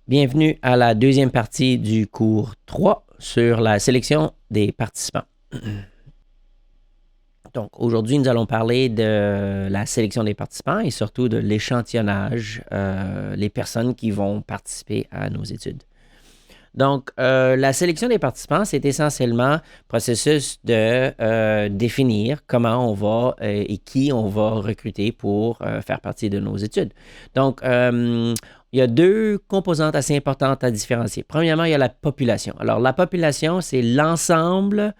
Bienvenue à la deuxième partie du cours 3 sur la sélection des participants. Donc, aujourd'hui, nous allons parler de la sélection des participants et surtout de l'échantillonnage, les personnes qui vont participer à nos études. Donc, la sélection des participants, c'est essentiellement le processus de définir comment on va et qui on va recruter pour faire partie de nos études. Donc, il y a deux composantes assez importantes à différencier. Premièrement, il y a la population. Alors, la population, c'est l'ensemble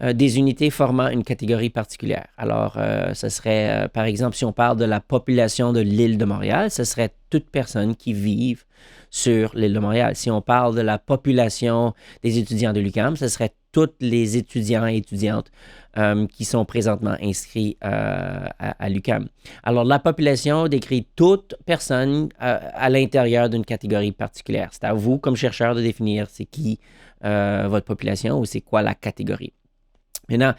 des unités formant une catégorie particulière. Alors, ce serait, par exemple, si on parle de la population de l'île de Montréal, ce serait toute personne qui vivent sur l'île de Montréal. Si on parle de la population des étudiants de l'UQAM, ce serait tous les étudiants et étudiantes qui sont présentement inscrits à l'UQAM. Alors, la population décrit toute personne à l'intérieur d'une catégorie particulière. C'est à vous, comme chercheur, de définir c'est qui votre population ou c'est quoi la catégorie. Maintenant,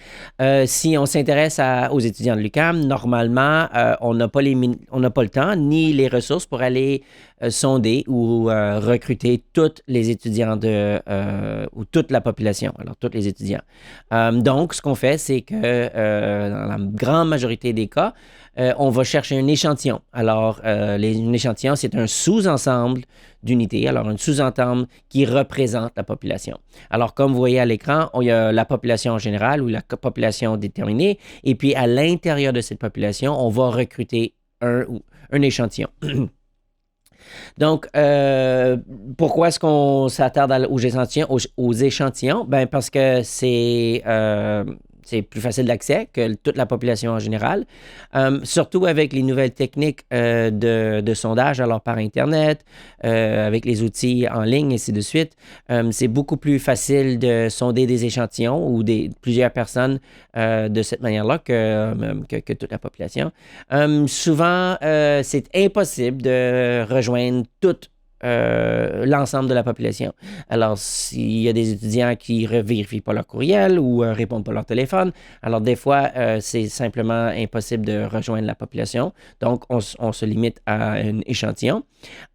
si on s'intéresse aux étudiants de l'UQAM, normalement, on n'a pas le temps ni les ressources pour aller sonder ou recruter tous les étudiants ou toute la population, alors tous les étudiants. Donc, ce qu'on fait, c'est que dans la grande majorité des cas, on va chercher un échantillon. Alors, un échantillon, c'est un sous-ensemble d'unités, alors un sous-ensemble qui représente la population. Alors, comme vous voyez à l'écran, il y a la population générale ou la population déterminée, et puis à l'intérieur de cette population, on va recruter un échantillon. Donc, pourquoi est-ce qu'on s'attarde aux échantillons? Ben, parce que c'est plus facile d'accès que toute la population en général, surtout avec les nouvelles techniques de sondage, alors par Internet, avec les outils en ligne, et ainsi de suite. C'est beaucoup plus facile de sonder des échantillons ou plusieurs personnes de cette manière-là que toute la population. Souvent, c'est impossible de rejoindre toute l'ensemble de la population. Alors, s'il y a des étudiants qui ne vérifient pas leur courriel ou ne répondent pas leur téléphone, alors des fois, c'est simplement impossible de rejoindre la population. Donc, on se limite à un échantillon.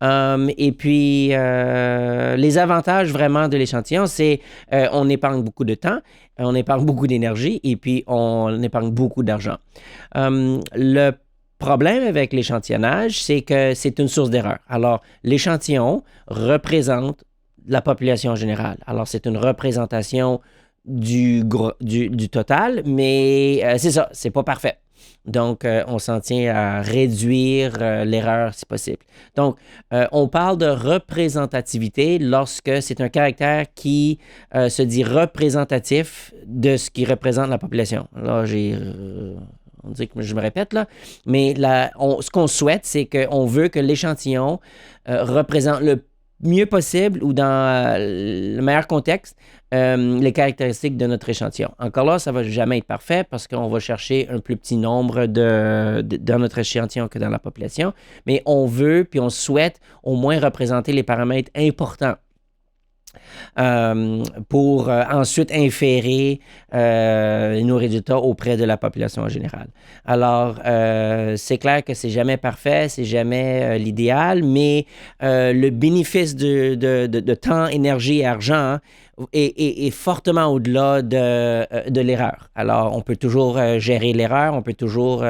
Et puis, les avantages vraiment de l'échantillon, c'est on épargne beaucoup de temps, on épargne beaucoup d'énergie et puis on épargne beaucoup d'argent. Le problème avec l'échantillonnage, c'est que c'est une source d'erreur. Alors, l'échantillon représente la population générale. Alors, c'est une représentation du total, mais c'est ça, c'est pas parfait. Donc, on s'en tient à réduire l'erreur si possible. Donc, on parle de représentativité lorsque c'est un caractère qui se dit représentatif de ce qui représente la population. Là, on dit que je me répète là, mais ce qu'on souhaite, c'est qu'on veut que l'échantillon représente le mieux possible ou dans le meilleur contexte les caractéristiques de notre échantillon. Encore là, ça ne va jamais être parfait parce qu'on va chercher un plus petit nombre dans notre échantillon que dans la population, mais on veut puis on souhaite au moins représenter les paramètres importants pour ensuite inférer nos résultats auprès de la population en général. Alors, c'est clair que c'est jamais parfait, c'est jamais l'idéal, mais le bénéfice de temps, énergie et argent est fortement au-delà de l'erreur. Alors, on peut toujours gérer l'erreur, on peut toujours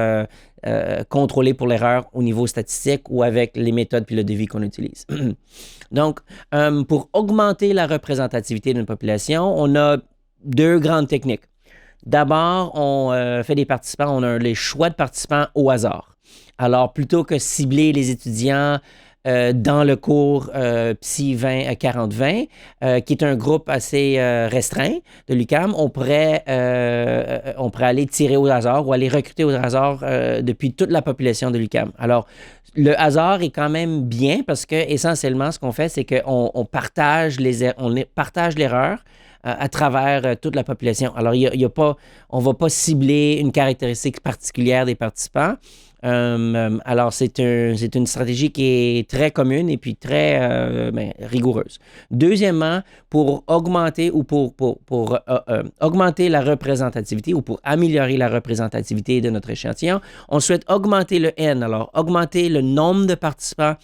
contrôler pour l'erreur au niveau statistique ou avec les méthodes puis le devis qu'on utilise. Donc, pour augmenter la représentativité d'une population, on a deux grandes techniques. D'abord, on fait des participants, on a les choix de participants au hasard. Alors, plutôt que cibler les étudiants dans le cours Psy 20 à 40-20, qui est un groupe assez restreint de l'UQAM, on pourrait aller tirer au hasard ou aller recruter au hasard depuis toute la population de l'UQAM. Alors, le hasard est quand même bien parce que essentiellement, ce qu'on fait, c'est qu'on partage l'erreur à travers toute la population. Alors, on ne va pas cibler une caractéristique particulière des participants. Alors, c'est une stratégie qui est très commune et puis très rigoureuse. Deuxièmement, pour augmenter ou pour augmenter la représentativité ou pour améliorer la représentativité de notre échantillon, on souhaite augmenter le N, alors augmenter le nombre de participants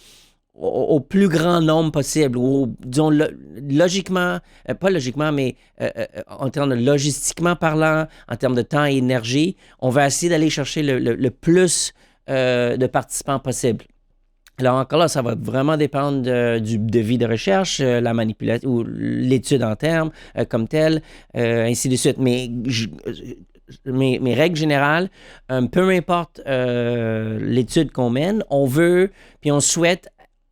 au plus grand nombre possible, ou disons logiquement, pas logiquement, mais en termes de logistiquement parlant, en termes de temps et énergie, on va essayer d'aller chercher le plus de participants possible. Alors encore là, ça va vraiment dépendre du devis de recherche, la manipulation ou l'étude en termes comme telle, ainsi de suite. Mais mes règles générales, peu importe l'étude qu'on mène, on veut puis on souhaite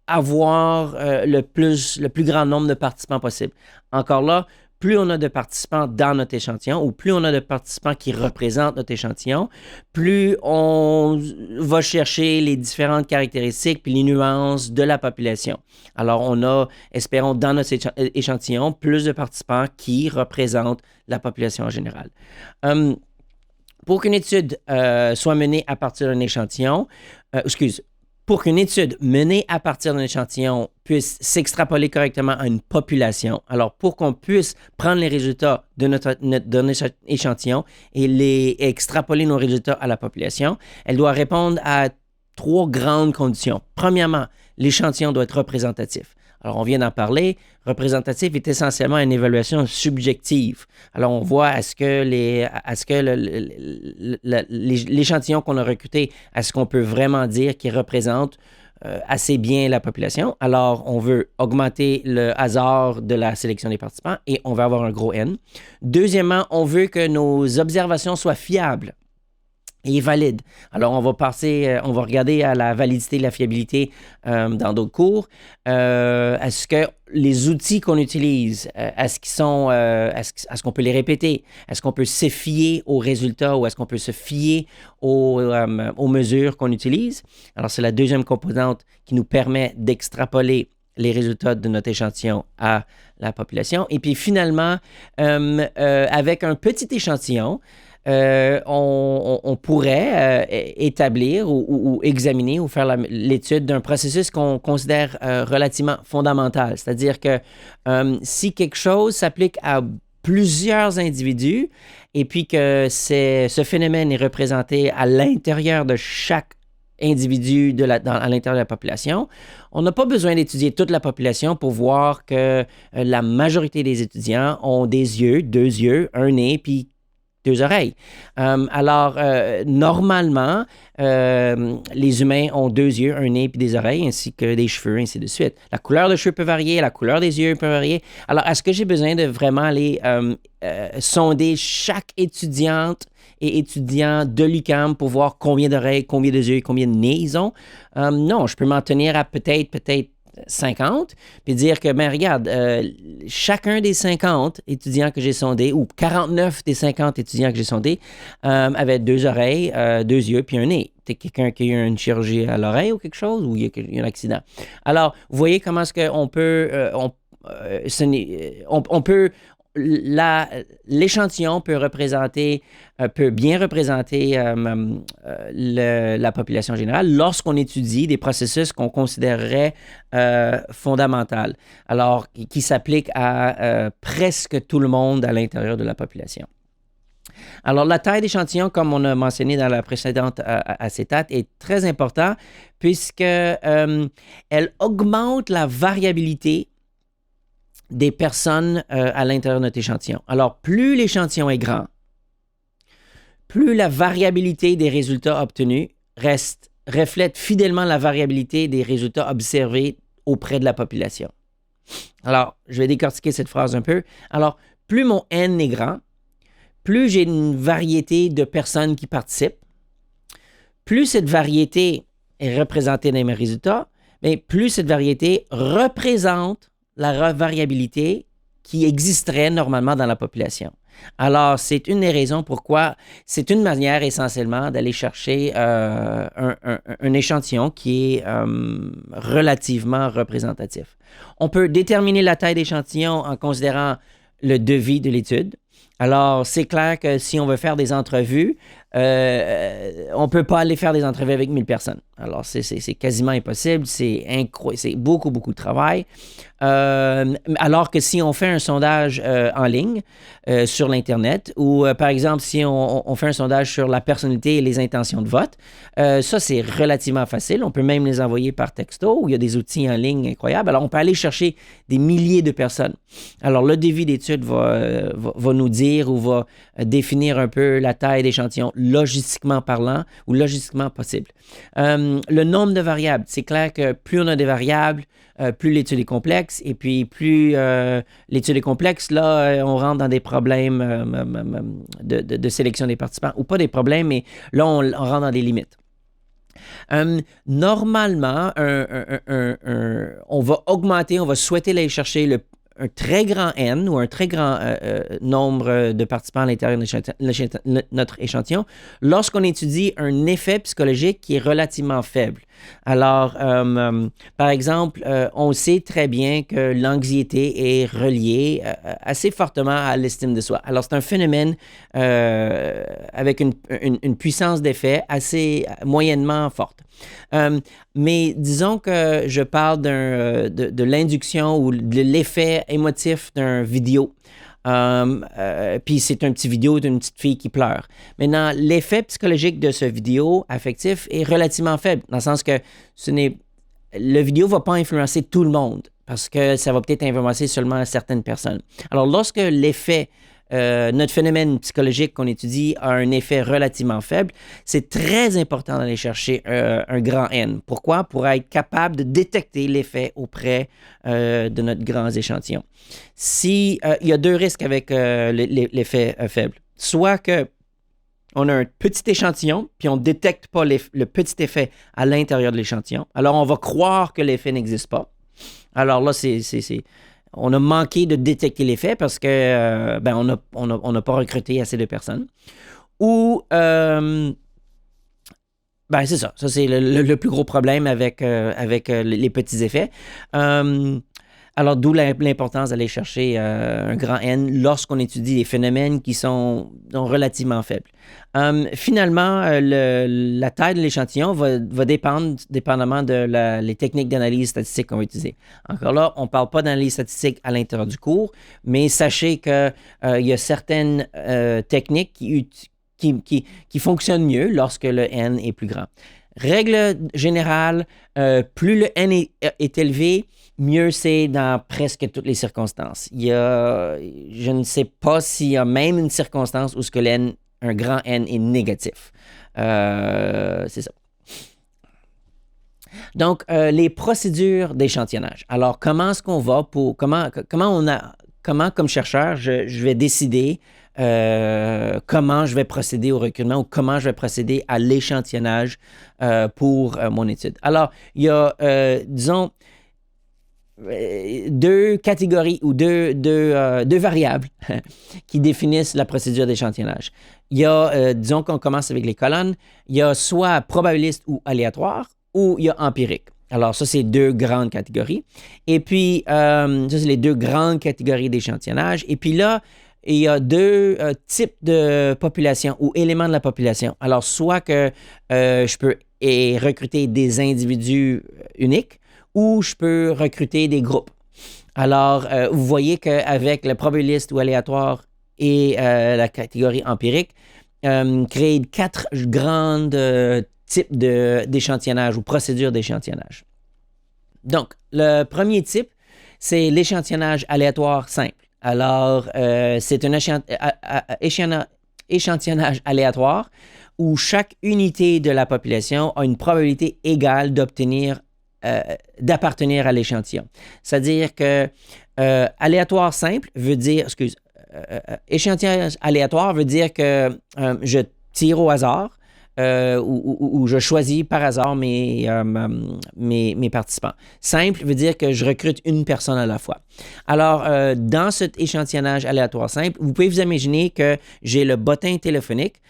avoir le plus grand nombre de participants possible. Encore là, plus on a de participants dans notre échantillon ou plus on a de participants qui représentent notre échantillon, plus on va chercher les différentes caractéristiques puis les nuances de la population. Alors, on a, espérons, dans notre échantillon, plus de participants qui représentent la population en général. Pour qu'une étude soit menée à partir d'un échantillon, pour qu'une étude menée à partir d'un échantillon puisse s'extrapoler correctement à une population, alors pour qu'on puisse prendre les résultats de notre échantillon et les extrapoler nos résultats à la population, elle doit répondre à 3 grandes conditions. Premièrement, l'échantillon doit être représentatif. Alors, on vient d'en parler. Représentatif est essentiellement une évaluation subjective. Alors, on voit est-ce que l'échantillon qu'on a recruté, est-ce qu'on peut vraiment dire qu'il représente assez bien la population? Alors, on veut augmenter le hasard de la sélection des participants et on veut avoir un gros N. Deuxièmement, on veut que nos observations soient fiables et valide. Alors, on va regarder à la validité et la fiabilité dans d'autres cours. Est-ce que les outils qu'on utilise, est-ce qu'on peut les répéter? Est-ce qu'on peut se fier aux résultats ou est-ce qu'on peut se fier aux mesures qu'on utilise? Alors, c'est la deuxième composante qui nous permet d'extrapoler les résultats de notre échantillon à la population. Et puis, finalement, avec un petit échantillon, on pourrait établir ou examiner ou faire l'étude d'un processus qu'on considère relativement fondamental. C'est-à-dire que si quelque chose s'applique à plusieurs individus et puis que ce phénomène est représenté à l'intérieur de chaque individu à l'intérieur de la population, on n'a pas besoin d'étudier toute la population pour voir que la majorité des étudiants ont des yeux, 2 yeux, un nez, puis 2 oreilles. Normalement, les humains ont 2 yeux, un nez puis des oreilles, ainsi que des cheveux, ainsi de suite. La couleur des cheveux peut varier, la couleur des yeux peut varier. Alors, est-ce que j'ai besoin de vraiment aller sonder chaque étudiante et étudiant de l'UQAM pour voir combien d'oreilles, combien de yeux, combien de nez ils ont? Non, je peux m'en tenir à peut-être 50, puis dire que, ben regarde, chacun des 50 étudiants que j'ai sondés, ou 49 des 50 étudiants que j'ai sondés, avaient 2 oreilles, 2 yeux, puis un nez. C'est quelqu'un qui a eu une chirurgie à l'oreille ou quelque chose, ou il y a eu un accident. Alors, vous voyez comment est-ce qu'on peut, l'échantillon peut bien représenter la population générale lorsqu'on étudie des processus qu'on considérerait fondamentaux, alors qui s'appliquent à presque tout le monde à l'intérieur de la population. Alors, la taille d'échantillon, comme on a mentionné dans la précédente acétate, est très importante puisqu'elle augmente la variabilité des personnes à l'intérieur de notre échantillon. Alors, plus l'échantillon est grand, plus la variabilité des résultats obtenus reflète fidèlement la variabilité des résultats observés auprès de la population. Alors, je vais décortiquer cette phrase un peu. Alors, plus mon N est grand, plus j'ai une variété de personnes qui participent, plus cette variété est représentée dans mes résultats, mais plus cette variété représente la variabilité qui existerait normalement dans la population. Alors, c'est une des raisons pourquoi c'est une manière essentiellement d'aller chercher un échantillon qui est relativement représentatif. On peut déterminer la taille d'échantillon en considérant le devis de l'étude. Alors, c'est clair que si on veut faire des entrevues on ne peut pas aller faire des entrevues avec 1000 personnes. Alors, c'est quasiment impossible. C'est beaucoup, beaucoup de travail. Alors que si on fait un sondage en ligne sur l'Internet ou, par exemple, si on fait un sondage sur la personnalité et les intentions de vote, ça, c'est relativement facile. On peut même les envoyer par texto où il y a des outils en ligne incroyables. Alors, on peut aller chercher des milliers de personnes. Alors, le devis d'étude va nous dire ou va définir un peu la taille d'échantillon logistiquement parlant ou logistiquement possible. Le nombre de variables, c'est clair que plus on a des variables, plus l'étude est complexe, et puis plus l'étude est complexe, là, on rentre dans des problèmes de sélection des participants, ou pas des problèmes, mais là, on rentre dans des limites. Normalement, on va augmenter, on va souhaiter aller chercher un très grand N ou un très grand nombre de participants à l'intérieur de notre échantillon lorsqu'on étudie un effet psychologique qui est relativement faible. Alors, par exemple, on sait très bien que l'anxiété est reliée assez fortement à l'estime de soi. Alors, c'est un phénomène avec une puissance d'effet assez moyennement forte. Mais disons que je parle de l'induction ou de l'effet émotif d'un vidéo. Puis c'est un petit vidéo d'une petite fille qui pleure. Maintenant, l'effet psychologique de ce vidéo affectif est relativement faible, dans le sens que le vidéo ne va pas influencer tout le monde, parce que ça va peut-être influencer seulement certaines personnes. Alors, lorsque notre phénomène psychologique qu'on étudie a un effet relativement faible, c'est très important d'aller chercher un grand N. Pourquoi? Pour être capable de détecter l'effet auprès de notre grand échantillon. Il y a deux risques avec l'effet faible. Soit que on a un petit échantillon, puis on ne détecte pas le petit effet à l'intérieur de l'échantillon. Alors, on va croire que l'effet n'existe pas. Alors là, on a manqué de détecter l'effet parce que on n'a pas recruté assez de personnes. Ou, c'est ça. Ça, c'est le plus gros problème avec les petits effets. Alors, d'où l'importance d'aller chercher un grand N lorsqu'on étudie des phénomènes qui sont relativement faibles. Finalement, la taille de l'échantillon va dépendre dépendamment de les techniques d'analyse statistique qu'on va utiliser. Encore là, on ne parle pas d'analyse statistique à l'intérieur du cours, mais sachez qu'il y a certaines techniques qui fonctionnent mieux lorsque le N est plus grand. Règle générale, plus le N est élevé, mieux c'est dans presque toutes les circonstances. Je ne sais pas s'il y a même une circonstance où un grand N est négatif. C'est ça. Donc, les procédures d'échantillonnage. Alors, comment est-ce qu'on va comment comme chercheur, je vais décider comment je vais procéder au recrutement ou comment je vais procéder à l'échantillonnage pour mon étude. Alors, il y a, disons, deux catégories ou deux variables qui définissent la procédure d'échantillonnage. Il y a, disons qu'on commence avec les colonnes, il y a soit probabiliste ou aléatoire, ou il y a empirique. Alors, ça, c'est deux grandes catégories. Et puis, ça, c'est les deux grandes catégories d'échantillonnage. Et puis là, il y a deux types de population ou éléments de la population. Alors, soit que je peux recruter des individus uniques, ou je peux recruter des groupes. Alors, vous voyez qu'avec le probabiliste ou aléatoire et la catégorie empirique, créer 4 grandes types d'échantillonnage ou procédures d'échantillonnage. Donc, le premier type, c'est l'échantillonnage aléatoire simple. Alors, c'est un échantillonnage aléatoire où chaque unité de la population a une probabilité égale d'appartenir à l'échantillon. C'est-à-dire que aléatoire simple veut dire, échantillonnage aléatoire veut dire que je tire au hasard ou je choisis par hasard mes participants. Simple veut dire que je recrute une personne à la fois. Alors, dans cet échantillonnage aléatoire simple, vous pouvez vous imaginer que j'ai le bottin téléphonique.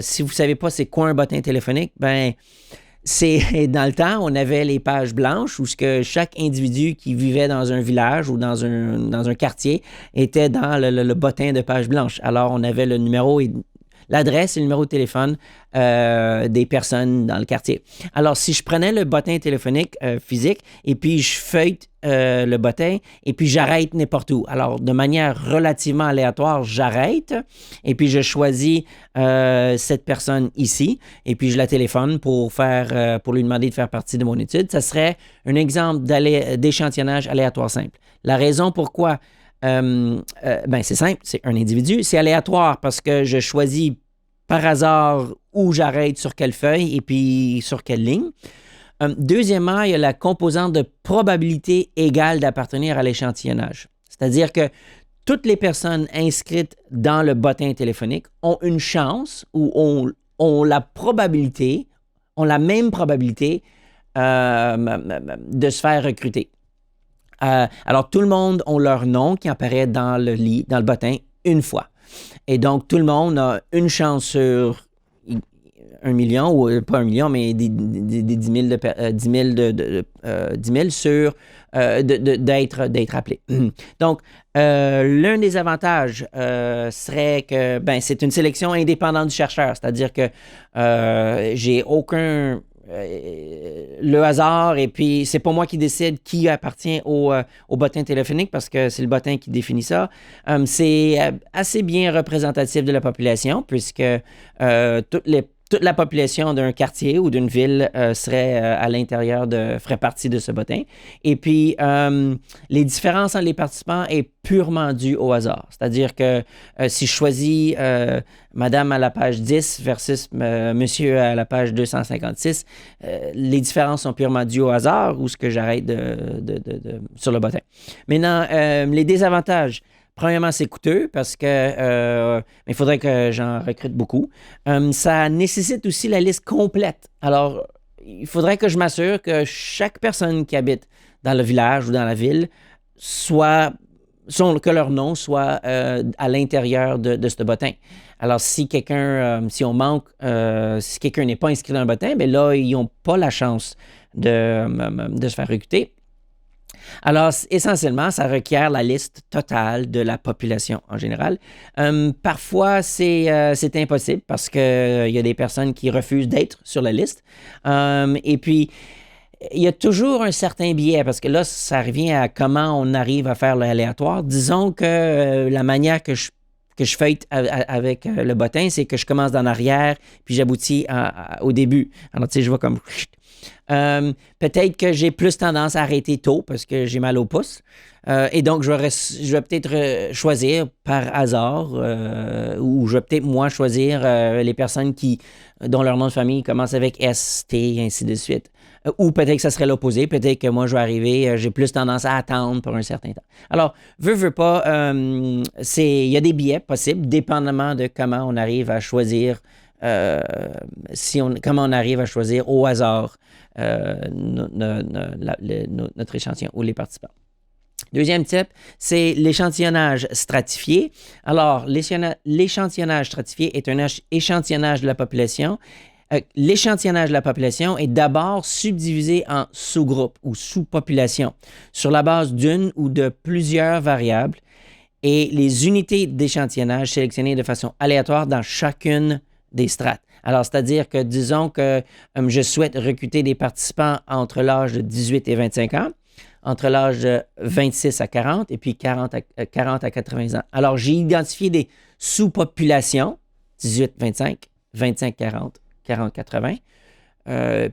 Si vous ne savez pas c'est quoi un bottin téléphonique, c'est dans le temps, on avait les pages blanches où chaque individu qui vivait dans un village ou dans un quartier était dans le bottin de page blanche. Alors, on avait le numéro l'adresse et le numéro de téléphone des personnes dans le quartier. Alors, si je prenais le bottin téléphonique physique et puis je feuille le bottin et puis j'arrête n'importe où. Alors, de manière relativement aléatoire, j'arrête et puis je choisis cette personne ici et puis je la téléphone pour lui demander de faire partie de mon étude. Ça serait un exemple d'échantillonnage aléatoire simple. La raison pourquoi, c'est simple, c'est un individu. C'est aléatoire parce que je choisis par hasard où j'arrête sur quelle feuille et puis sur quelle ligne. Deuxièmement, il y a la composante de probabilité égale d'appartenir à l'échantillonnage. C'est-à-dire que toutes les personnes inscrites dans le bottin téléphonique ont une chance ou ont la même probabilité de se faire recruter. Alors, tout le monde a leur nom qui apparaît dans le bottin une fois. Et donc, tout le monde a une chance sur 1 million, ou pas 1 million, mais des 10 000 sur d'être appelé. Donc, l'un des avantages serait que c'est une sélection indépendante du chercheur, c'est-à-dire que j'ai aucun le hasard et puis c'est pas moi qui décide qui appartient au bottin téléphonique parce que c'est le bottin qui définit ça. C'est assez bien représentatif de la population puisque toute la population d'un quartier ou d'une ville ferait partie de ce bottin. Et puis, les différences entre les participants est purement due au hasard. C'est-à-dire que si je choisis Madame à la page 10 versus Monsieur à la page 256, les différences sont purement dues au hasard ou ce que j'arrête sur le bottin. Maintenant, les désavantages. Premièrement, c'est coûteux parce que il faudrait que j'en recrute beaucoup. Ça nécessite aussi la liste complète. Alors, il faudrait que je m'assure que chaque personne qui habite dans le village ou dans la ville que leur nom soit à l'intérieur de ce bottin. Alors, si quelqu'un n'est pas inscrit dans le bottin, bien là, ils n'ont pas la chance de se faire recruter. Alors, essentiellement, ça requiert la liste totale de la population en général. Parfois, c'est impossible parce qu'il y a des personnes qui refusent d'être sur la liste. Et puis, il y a toujours un certain biais parce que là, ça revient à comment on arrive à faire l'aléatoire. Disons que la manière que je feuille avec le bottin, c'est que je commence d'en arrière puis j'aboutis au début. Alors, tu sais, je vois comme... peut-être que j'ai plus tendance à arrêter tôt parce que j'ai mal au pouce. Et donc, je vais peut-être choisir par hasard ou je vais peut-être, moi, choisir les personnes dont leur nom de famille commence avec S, T, et ainsi de suite. Ou peut-être que ça serait l'opposé. Peut-être que moi, je vais arriver, j'ai plus tendance à attendre pour un certain temps. Alors, veux pas, il y a des biais possibles, dépendamment de comment on arrive à choisir, comment on arrive à choisir au hasard notre échantillon ou les participants. Deuxième type, c'est l'échantillonnage stratifié. Alors, l'échantillonnage stratifié est un échantillonnage de la population. L'échantillonnage de la population est d'abord subdivisé en sous-groupes ou sous-populations sur la base d'une ou de plusieurs variables et les unités d'échantillonnage sélectionnées de façon aléatoire dans chacune des strates. Alors, c'est-à-dire que, disons que je souhaite recruter des participants entre l'âge de 18 et 25 ans, entre l'âge de 26 à 40 et puis 40 à 80 ans. Alors, j'ai identifié des sous-populations, 18-25, 25-40, 40-80.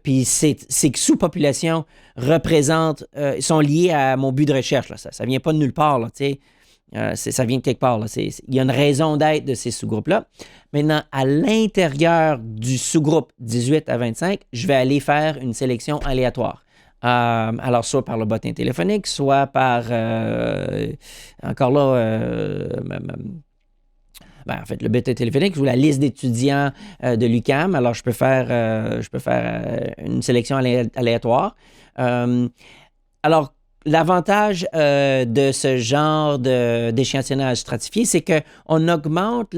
Puis ces sous-populations sont liées à mon but de recherche. Là. Ça ne vient pas de nulle part, là, tu sais. Ça vient de quelque part. Là. Il y a une raison d'être de ces sous-groupes-là. Maintenant, à l'intérieur du sous-groupe 18 à 25, je vais aller faire une sélection aléatoire. Alors, soit par le bottin téléphonique, soit par, encore là, en fait, le bottin téléphonique ou la liste d'étudiants de l'UQAM. Alors, je peux faire une sélection aléatoire. Alors, l'avantage de ce genre d'échantillonnage stratifié, c'est qu'on augmente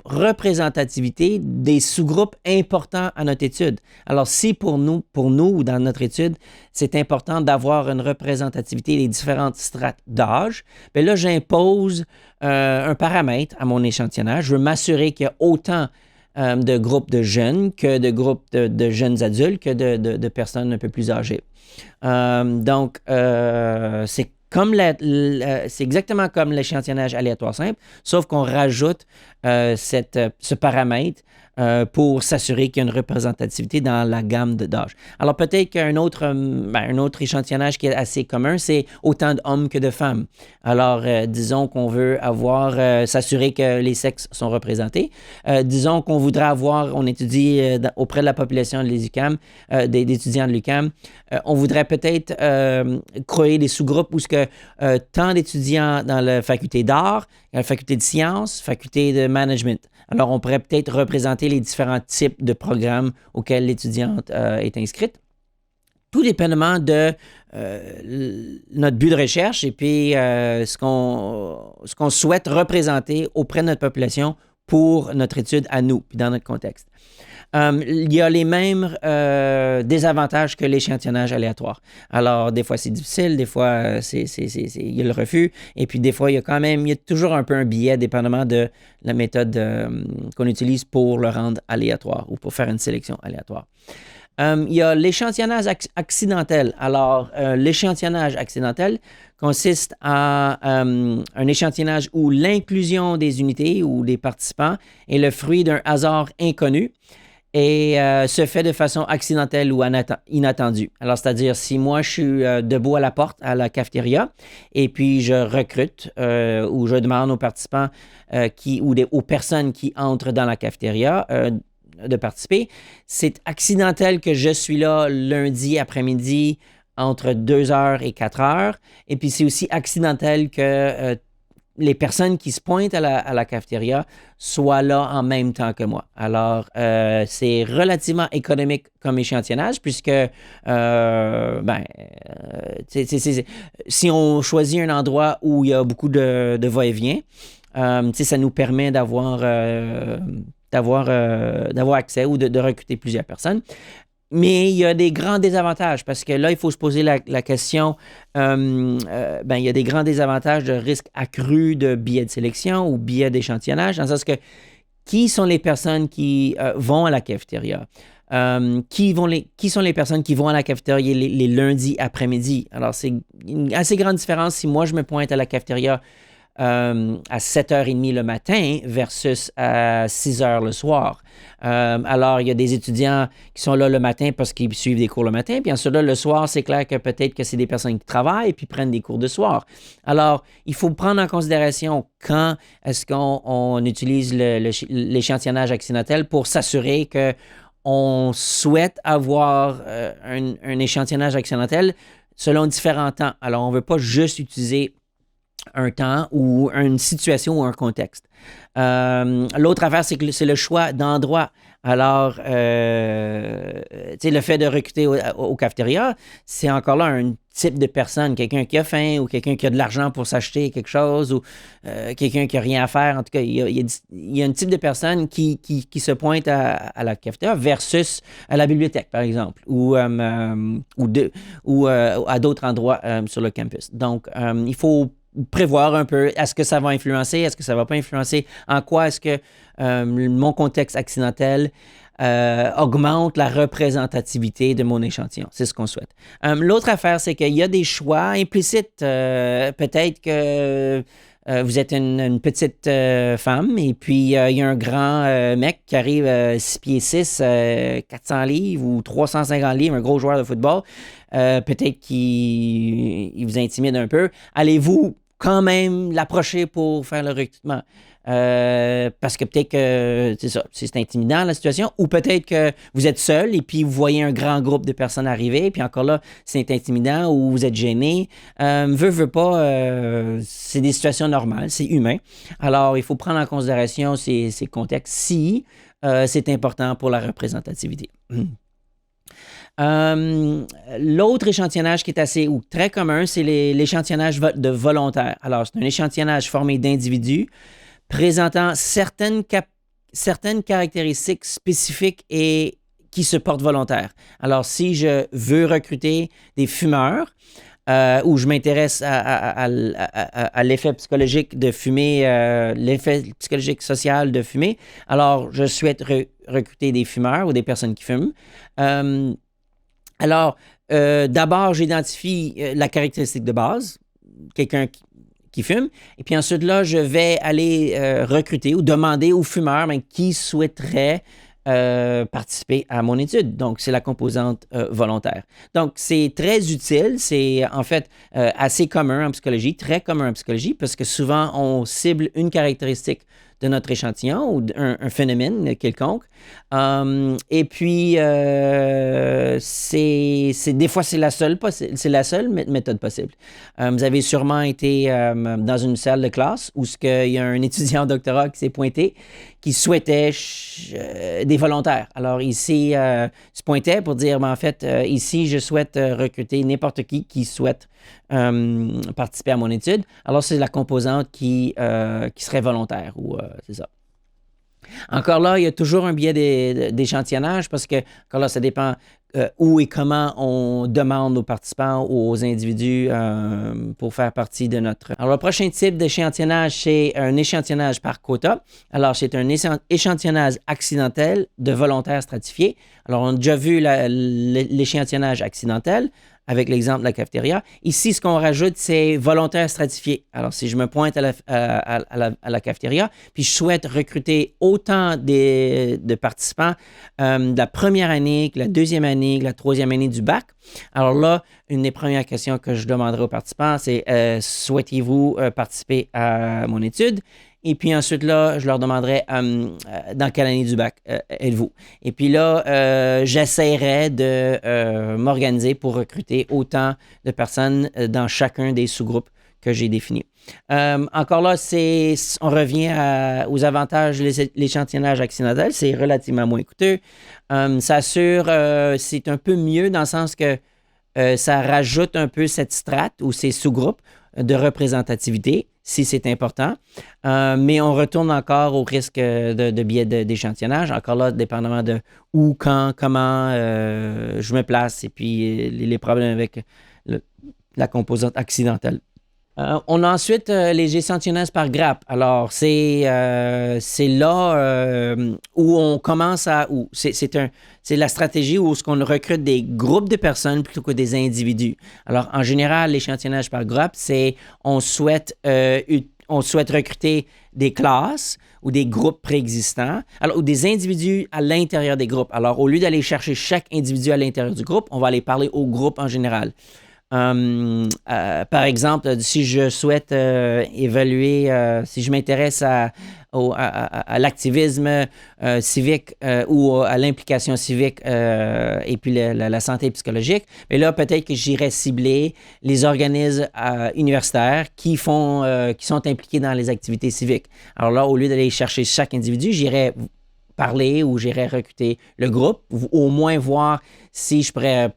représentativité des sous-groupes importants à notre étude. Alors, si pour nous ou dans notre étude, c'est important d'avoir une représentativité des différentes strates d'âge, bien là, j'impose un paramètre à mon échantillonnage. Je veux m'assurer qu'il y a autant de groupes de jeunes que de groupes de jeunes adultes que de personnes un peu plus âgées. Donc, c'est exactement comme l'échantillonnage aléatoire simple, sauf qu'on rajoute ce paramètre pour s'assurer qu'il y a une représentativité dans la gamme d'âge. Alors peut-être qu'un autre, un autre échantillonnage qui est assez commun, c'est autant d'hommes que de femmes. Alors disons qu'on veut s'assurer que les sexes sont représentés. Disons qu'on voudrait on étudie auprès de la population de l'UQAM, des étudiants de l'UQAM, on voudrait peut-être créer des sous-groupes où tant d'étudiants dans la faculté d'art, la faculté de sciences, faculté de management. Alors, on pourrait peut-être représenter les différents types de programmes auxquels l'étudiante est inscrite. Tout dépendamment de notre but de recherche et puis ce qu'on souhaite représenter auprès de notre population pour notre étude à nous, puis dans notre contexte. Il y a les mêmes désavantages que l'échantillonnage aléatoire. Alors, des fois, c'est difficile, des fois, il y a le refus, et puis des fois, il y a toujours un peu un biais, dépendamment de la méthode qu'on utilise pour le rendre aléatoire ou pour faire une sélection aléatoire. Il y a l'échantillonnage accidentel. Alors, l'échantillonnage accidentel consiste à un échantillonnage où l'inclusion des unités ou des participants est le fruit d'un hasard inconnu et se fait de façon accidentelle ou inattendue. Alors, c'est-à-dire, si moi, je suis debout à la porte à la cafétéria et puis je recrute ou je demande aux participants aux personnes qui entrent dans la cafétéria de participer, c'est accidentel que je suis là lundi après-midi entre 2h et 4h. Et puis, c'est aussi accidentel que les personnes qui se pointent à la cafétéria soient là en même temps que moi. Alors, c'est relativement économique comme échantillonnage puisque si on choisit un endroit où il y a beaucoup de va-et-vient, ça nous permet d'avoir accès ou de recruter plusieurs personnes. Mais il y a des grands désavantages parce que là, il faut se poser la question, il y a des grands désavantages de risque accru de biais de sélection ou biais d'échantillonnage, dans le sens que qui sont les personnes qui vont à la cafétéria? Qui sont les personnes qui vont à la cafétéria les lundis après-midi? Alors, c'est une assez grande différence si moi, je me pointe à la cafétéria à 7h30 le matin versus à 6h le soir. Alors, il y a des étudiants qui sont là le matin parce qu'ils suivent des cours le matin, puis ensuite là, le soir, c'est clair que peut-être que c'est des personnes qui travaillent et puis prennent des cours de soir. Alors, il faut prendre en considération quand est-ce qu'on utilise l'échantillonnage accidentel pour s'assurer qu'on souhaite avoir un échantillonnage accidentel selon différents temps. Alors, on ne veut pas juste utiliser un temps ou une situation ou un contexte. L'autre affaire, c'est que c'est le choix d'endroit. Alors, le fait de recruter au cafétéria, c'est encore là un type de personne, quelqu'un qui a faim ou quelqu'un qui a de l'argent pour s'acheter quelque chose ou quelqu'un qui n'a rien à faire. En tout cas, il y a un type de personne qui se pointe à la cafétéria versus à la bibliothèque, par exemple, ou à d'autres endroits sur le campus. Donc, il faut prévoir un peu, est-ce que ça va influencer, est-ce que ça ne va pas influencer, en quoi est-ce que mon contexte accidentel augmente la représentativité de mon échantillon. C'est ce qu'on souhaite. L'autre affaire, c'est qu'il y a des choix implicites. Peut-être que vous êtes une petite femme et puis il y a un grand mec qui arrive 6 pieds 6, 400 livres ou 350 livres, un gros joueur de football. Peut-être qu'il vous intimide un peu. Allez-vous quand même l'approcher pour faire le recrutement? Parce que peut-être que c'est intimidant la situation, ou peut-être que vous êtes seul et puis vous voyez un grand groupe de personnes arriver, puis encore là, c'est intimidant ou vous êtes gêné. Veut pas, c'est des situations normales, c'est humain. Alors, il faut prendre en considération ces contextes si c'est important pour la représentativité. L'autre échantillonnage qui est assez ou très commun, c'est l'échantillonnage de volontaires. Alors, c'est un échantillonnage formé d'individus présentant certaines certaines caractéristiques spécifiques et qui se portent volontaires. Alors, si je veux recruter des fumeurs, où je m'intéresse à l'effet psychologique de fumer, l'effet psychologique social de fumer. Alors, je souhaite recruter des fumeurs ou des personnes qui fument. D'abord, j'identifie la caractéristique de base, quelqu'un qui fume. Et puis ensuite, là, je vais aller recruter ou demander aux fumeurs qui souhaiteraient participer à mon étude. Donc, c'est la composante volontaire. Donc, c'est très utile. C'est en fait assez commun en psychologie, très commun en psychologie, parce que souvent, on cible une caractéristique de notre échantillon ou un phénomène quelconque. Et puis, des fois, c'est la seule méthode possible. Vous avez sûrement été dans une salle de classe où il y a un étudiant en doctorat qui s'est pointé, qui souhaitait des volontaires. Alors ici, se pointait pour dire, en fait, ici, je souhaite recruter n'importe qui souhaite participer à mon étude. Alors, c'est la composante qui serait volontaire, ou c'est ça. Encore là, il y a toujours un biais d'échantillonnage parce que, encore là, ça dépend où et comment on demande aux participants ou aux individus pour faire partie de notre... Alors, le prochain type d'échantillonnage, c'est un échantillonnage par quota. Alors, c'est un échantillonnage accidentel de volontaires stratifiés. Alors, on a déjà vu l'échantillonnage accidentel avec l'exemple de la cafétéria. Ici, ce qu'on rajoute, c'est volontaire stratifié. Alors, si je me pointe à la cafétéria, puis je souhaite recruter autant de participants de la première année, que la deuxième année, que la troisième année du bac, alors là, une des premières questions que je demanderai aux participants, c'est souhaitez-vous participer à mon étude? Et puis ensuite, là, je leur demanderai dans quelle année du bac êtes-vous? Et puis là, j'essaierai de m'organiser pour recruter autant de personnes dans chacun des sous-groupes que j'ai définis. Encore là, on revient aux avantages de l'échantillonnage accidentel. C'est relativement moins coûteux. Ça assure, c'est un peu mieux dans le sens que ça rajoute un peu cette strate ou ces sous-groupes de représentativité, si c'est important. Mais on retourne encore au risque de biais d'échantillonnage. Encore là, dépendamment de où, quand, comment je me place et puis les problèmes avec la composante accidentelle. On a ensuite les échantillonnages par grappe. Alors, c'est là où on commence c'est la stratégie où on recrute des groupes de personnes plutôt que des individus. Alors, en général, l'échantillonnage par grappe, c'est on souhaite recruter des classes ou des groupes préexistants, ou des individus à l'intérieur des groupes. Alors, au lieu d'aller chercher chaque individu à l'intérieur du groupe, on va aller parler au groupe en général. Par exemple, si je souhaite évaluer, si je m'intéresse à l'activisme civique ou à l'implication civique et puis la santé psychologique, mais là, peut-être que j'irais cibler les organismes universitaires qui sont impliqués dans les activités civiques. Alors là, au lieu d'aller chercher chaque individu, j'irais parler ou j'irais recruter le groupe, ou au moins voir si je pourrais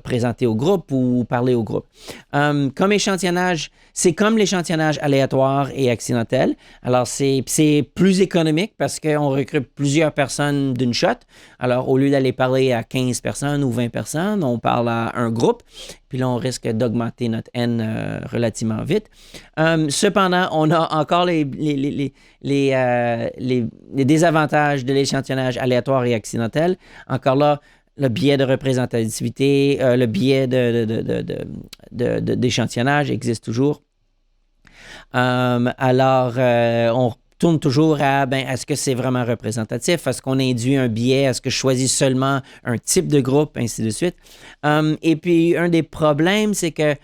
présenter au groupe ou parler au groupe. Comme échantillonnage, c'est comme l'échantillonnage aléatoire et accidentel. Alors, c'est plus économique parce qu'on recrute plusieurs personnes d'une shot. Alors, au lieu d'aller parler à 15 personnes ou 20 personnes, on parle à un groupe. Puis là, on risque d'augmenter notre N relativement vite. Cependant, on a encore les désavantages de l'échantillonnage aléatoire et accidentel. Encore là, le biais de représentativité, le biais d'échantillonnage existe toujours. On tourne toujours à, est-ce que c'est vraiment représentatif? Est-ce qu'on induit un biais? Est-ce que je choisis seulement un type de groupe? Ainsi de suite. Et puis, un des problèmes, c'est que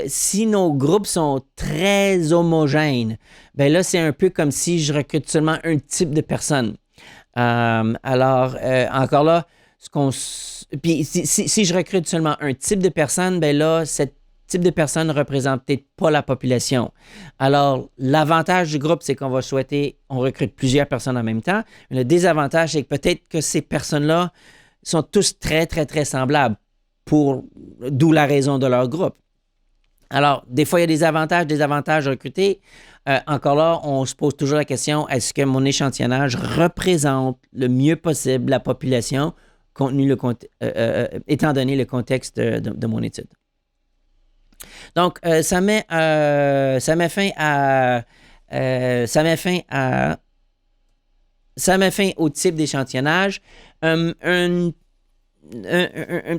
si nos groupes sont très homogènes, là, c'est un peu comme si je recrute seulement un type de personne. Encore là, puis si je recrute seulement un type de personne, là, ce type de personne ne représente peut-être pas la population. Alors, l'avantage du groupe, c'est qu'on recrute plusieurs personnes en même temps. Mais le désavantage, c'est que peut-être que ces personnes-là sont tous très, très, très semblables, d'où la raison de leur groupe. Alors, des fois, il y a des avantages, désavantages à recruter. Encore là, on se pose toujours la question, est-ce que mon échantillonnage représente le mieux possible la population, étant donné le contexte de mon étude? Donc, ça met fin au type d'échantillonnage. Une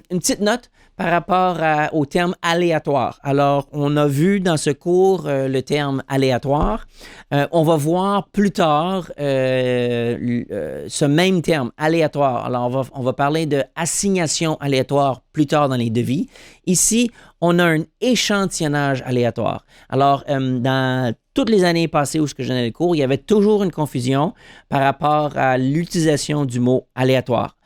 petite note par rapport au terme aléatoire. Alors, on a vu dans ce cours le terme aléatoire. On va voir plus tard ce même terme, aléatoire. Alors, on va parler de assignation aléatoire plus tard dans les devis. Ici, on a un échantillonnage aléatoire. Alors, dans toutes les années passées où je donnais le cours, il y avait toujours une confusion par rapport à l'utilisation du mot aléatoire.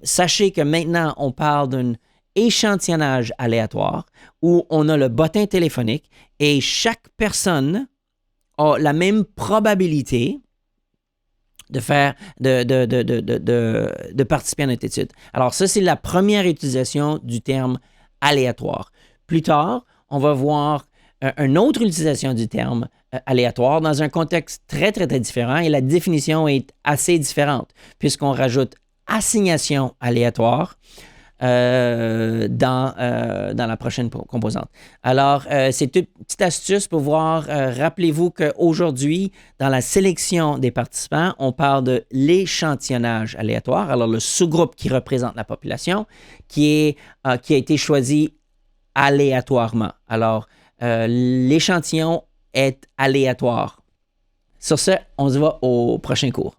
Sachez que maintenant, on parle d'un échantillonnage aléatoire où on a le bottin téléphonique et chaque personne a la même probabilité de participer à notre étude. Alors, ça, c'est la première utilisation du terme aléatoire. Plus tard, on va voir une autre utilisation du terme aléatoire dans un contexte très, très, très différent et la définition est assez différente puisqu'on rajoute assignation aléatoire dans la prochaine composante. Alors, c'est une petite astuce pour voir. Rappelez-vous qu'aujourd'hui, dans la sélection des participants, on parle de l'échantillonnage aléatoire. Alors, le sous-groupe qui représente la population, qui a été choisi aléatoirement. Alors, l'échantillon est aléatoire. Sur ce, on se voit au prochain cours.